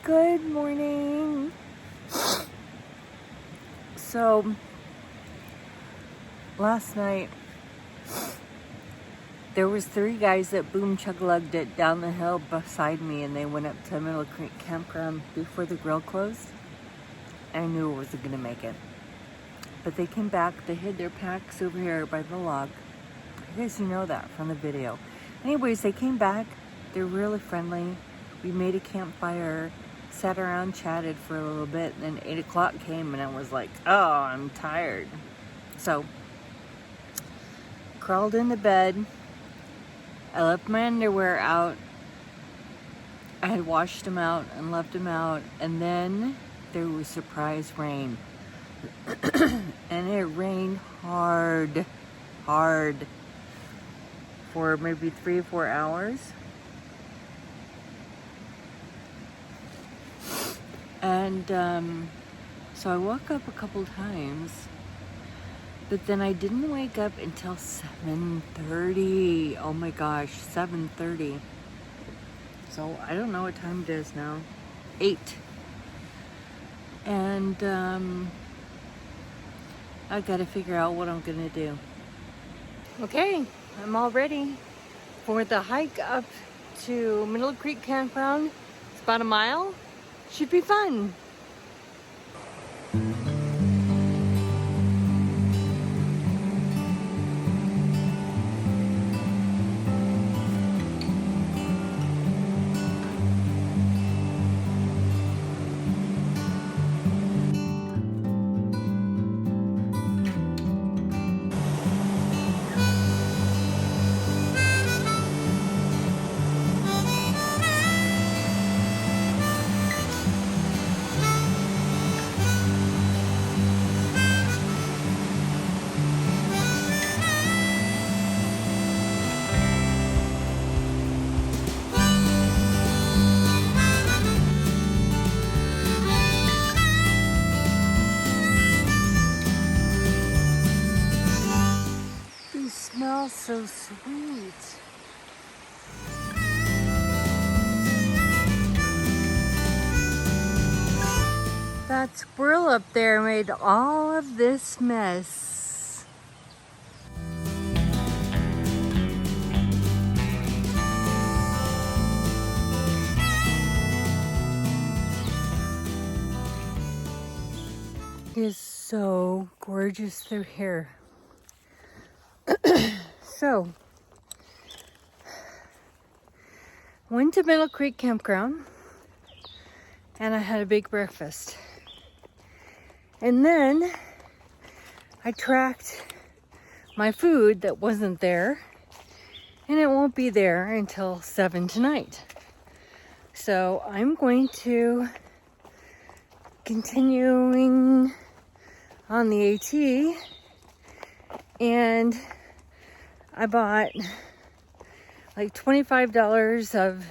Good morning. So, last night, there was 3 guys that boom chug lugged it down the hill beside me, and they went up to Middle Creek Campground before the grill closed. I knew I wasn't going to make it. But they came back, they hid their packs over here by the log. I guess you know that from the video. Anyways, they came back. They're really friendly. We made a campfire, sat around, chatted for a little bit, and then 8 o'clock came and I was like, oh, I'm tired. So, crawled into bed. I left my underwear out. I had washed them out and left them out, and then there was surprise rain. And it rained hard for maybe 3 or 4 hours. And so I woke up a couple times, but then I didn't wake up until 7:30. Oh my gosh, 7:30. So I don't know what time it is now. 8. And I gotta figure out what I'm gonna do. Okay, I'm all ready for the hike up to Middle Creek Campground. It's about a mile. Should be fun. Smells so sweet. That squirrel up there made all of this mess. It is so gorgeous through here. So, went to Middle Creek Campground and I had a big breakfast. And then I tracked my food that wasn't there, and it won't be there until 7 tonight. So I'm going to continuing on the AT, and I bought like $25 of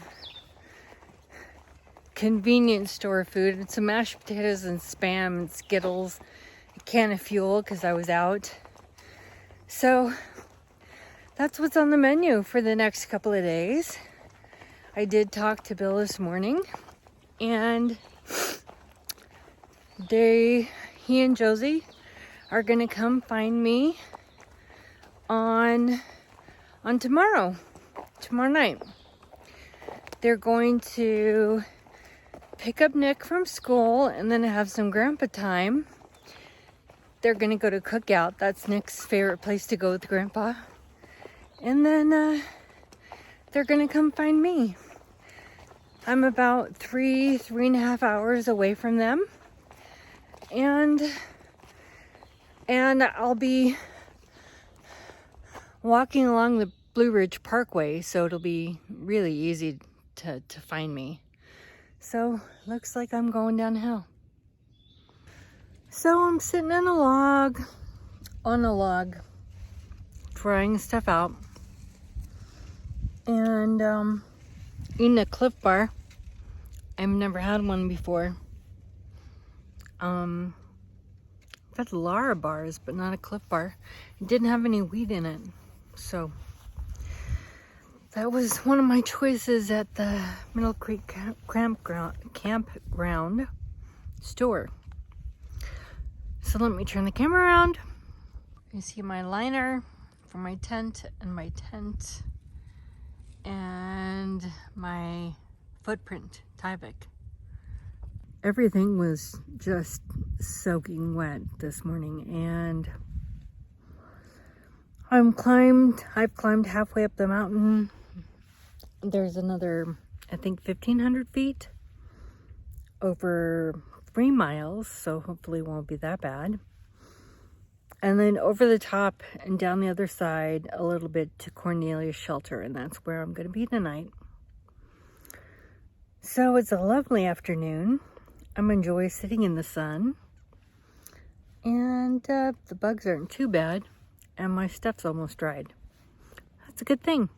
convenience store food. It's some mashed potatoes and Spam and Skittles, a can of fuel because I was out. So that's what's on the menu for the next couple of days. I did talk to Bill this morning, and he and Josie are gonna come find me on tomorrow night. They're going to pick up Nick from school and then have some grandpa time. They're gonna go to Cookout. That's Nick's favorite place to go with grandpa. And then they're gonna come find me. I'm about 3.5 hours away from them. And I'll be walking along the Blue Ridge Parkway, so it'll be really easy to find me. So, looks like I'm going downhill. So I'm sitting on a log, trying stuff out, and eating a Cliff Bar. I've never had one before. I've had Lara bars, but not a Cliff Bar. It didn't have any wheat in it, so that was one of my choices at the Middle Creek campground store. So let me turn the camera around. You see my liner for my tent and my footprint, Tyvek. Everything was just soaking wet this morning, and I've climbed halfway up the mountain. There's another, I think, 1,500 feet over 3 miles, so hopefully it won't be that bad. And then over the top and down the other side a little bit to Cornelia's shelter, and that's where I'm going to be tonight. So it's a lovely afternoon. I'm enjoying sitting in the sun, and the bugs aren't too bad, and my stuff's almost dried. That's a good thing.